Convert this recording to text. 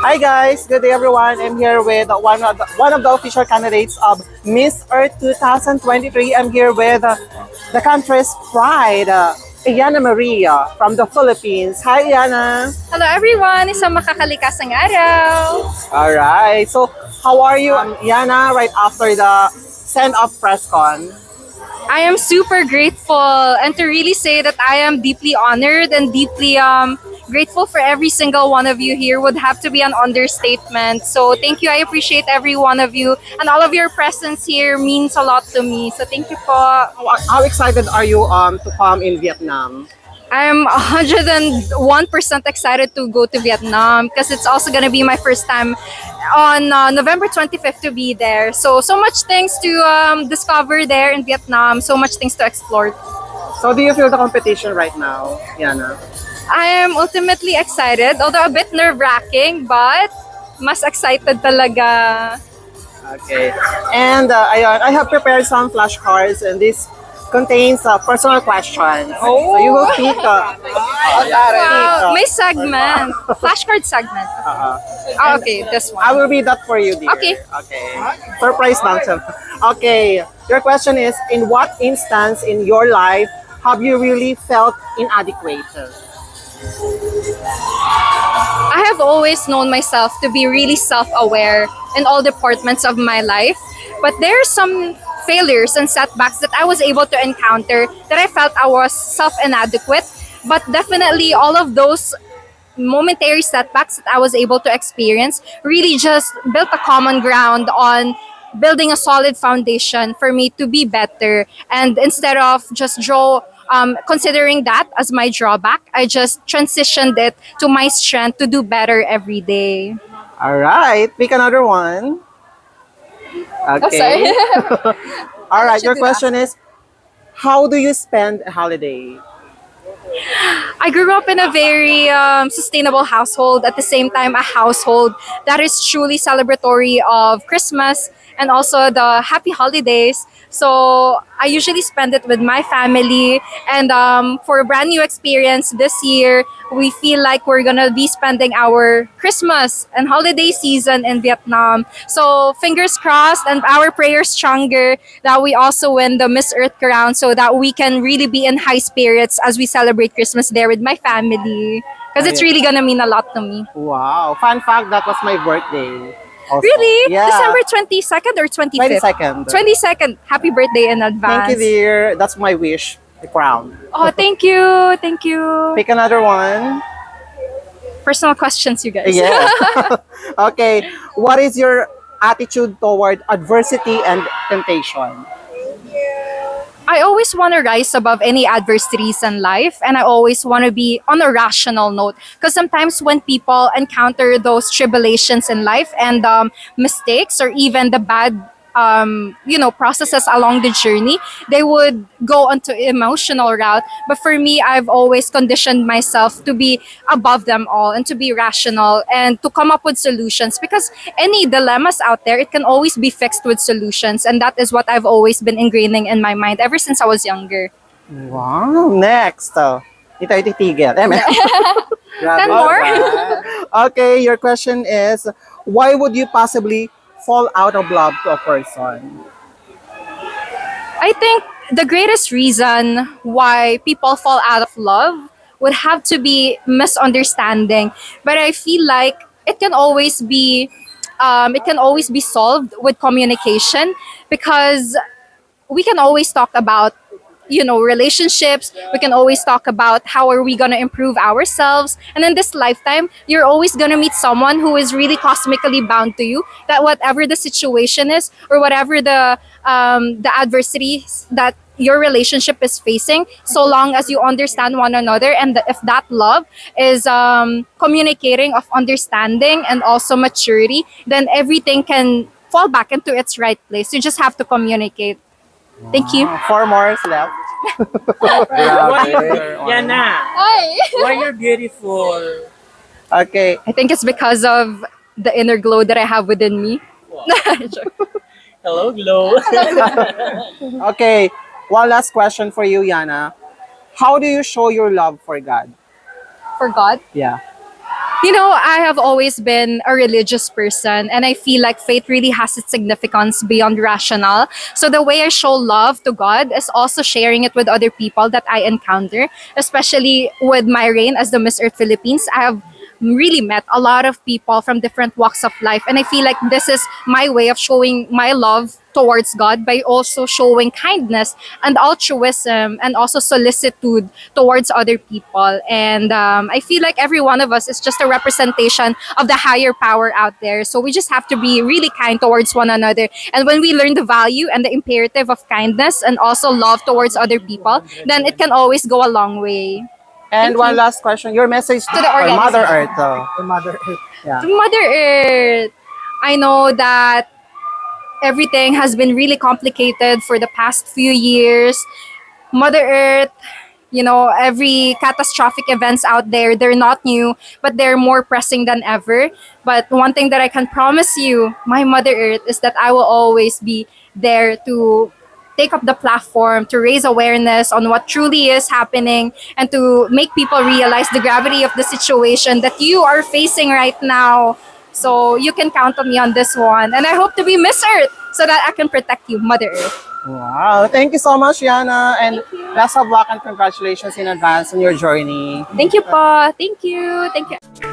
Hi guys, good day everyone. I'm here with one of the official candidates of Miss Earth 2023. I'm here with the country's pride, Yllana Marie from the Philippines. Hi Yllana. Hello everyone! Isang makakalikasang araw! All right. So how are you, Yllana? Right after the send-off press con. I am super grateful and to really say that I am deeply honored and deeply grateful for every single one of you here would have to be an understatement. So thank you. I appreciate every one of you and all of your presence here means a lot to me. So thank you po. How excited are you to come in Vietnam? I'm 101% excited to go to Vietnam because it's also going to be my first time on November 25th to be there. So much things to discover there in Vietnam, so much things to explore. So do you feel the competition right now, Yana? I am ultimately excited, although a bit nerve-wracking, but mas excited talaga. Okay. And ayun, I have prepared some flashcards and this contains personal questions. So you will pick Wow, may segment. Flashcard segment. Okay, this I one. will read that for you, dear. Okay. Okay. Surprise lang siya. Okay. Your question is, in what instance in your life have you really felt inadequate? I have always known myself to be really self-aware in all departments of my life, but there are some failures and setbacks that I was able to encounter that I felt I was self-inadequate, but definitely all of those momentary setbacks that I was able to experience really just built a common ground on building a solid foundation for me to be better. And instead of just considering that as my drawback, I just transitioned it to my strength to do better every day. All right. Pick another one. Okay. sorry. All right. let you Your do question is, how do you spend a holiday? I grew up in a very sustainable household, at the same time, a household that is truly celebratory of Christmas and also the happy holidays. So I usually spend it with my family. And for a brand new experience this year, we feel like we're going to be spending our Christmas and holiday season in Vietnam. So fingers crossed and our prayers stronger that we also win the Miss Earth crown so that we can really be in high spirits as we celebrate Christmas there with my family. Because it's really gonna mean a lot to me. Wow. Fun fact, that was my birthday. Also. Really? Yeah. December 22nd or 25th? 22nd. 22nd. Happy birthday in advance. Thank you, dear. That's my wish. The crown. Oh, thank you. Thank you. Pick another one. Personal questions, you guys. Yeah. Okay. What is your attitude toward adversity and temptation? I always want to rise above any adversities in life, and I always want to be on a rational note. Because sometimes when people encounter those tribulations in life and mistakes or even the bad processes along the journey, they would go onto emotional route. But for me, I've always conditioned myself to be above them all and to be rational and to come up with solutions, because any dilemmas out there, it can always be fixed with solutions. And that is what I've always been ingraining in my mind ever since I was younger. Wow. Next. Di tayo titigil. Grabe. 10 more? Okay. Your question is, why would you possibly fall out of love to a person? I think the greatest reason why people fall out of love would have to be misunderstanding. But I feel like it can always be solved with communication, because we can always talk about relationships. We can always talk about how are we going to improve ourselves, and in this lifetime you're always going to meet someone who is really cosmically bound to you, that whatever the situation is or whatever the adversities that your relationship is facing, so long as you understand one another, and if that love is communicating of understanding and also maturity, then everything can fall back into its right place. You just have to communicate. Thank you. 4 more left. Why Yana, Hi. why you're beautiful? Okay. I think it's because of the inner glow that I have within me. Hello, Glow. Okay. One last question for you, Yana. How do you show your love for God? For God, Yeah. You know, I have always been a religious person, and I feel like faith really has its significance beyond rational. So, the way I show love to God is also sharing it with other people that I encounter, especially with my reign as the Miss Earth Philippines. I have really met a lot of people from different walks of life, and I feel like this is my way of showing my love towards God by also showing kindness and altruism and also solicitude towards other people. And I feel like every one of us is just a representation of the higher power out there. So we just have to be really kind towards one another. And when we learn the value and the imperative of kindness and also love towards other people, then it can always go a long way. And Thank one you. last question, your message To the for Mother organization. Earth. Yeah. To Mother Earth, I know that everything has been really complicated for the past few years. Mother Earth, you know, every catastrophic events out there, they're not new, but they're more pressing than ever. But one thing that I can promise you, my Mother Earth, is that I will always be there to take up the platform to raise awareness on what truly is happening and to make people realize the gravity of the situation that you are facing right now. So you can count on me on this one. And I hope to be Miss Earth so that I can protect you, Mother Earth. Wow. Thank you so much, Yana. And best of luck and congratulations in advance on your journey. Thank you po. Thank you. Thank you.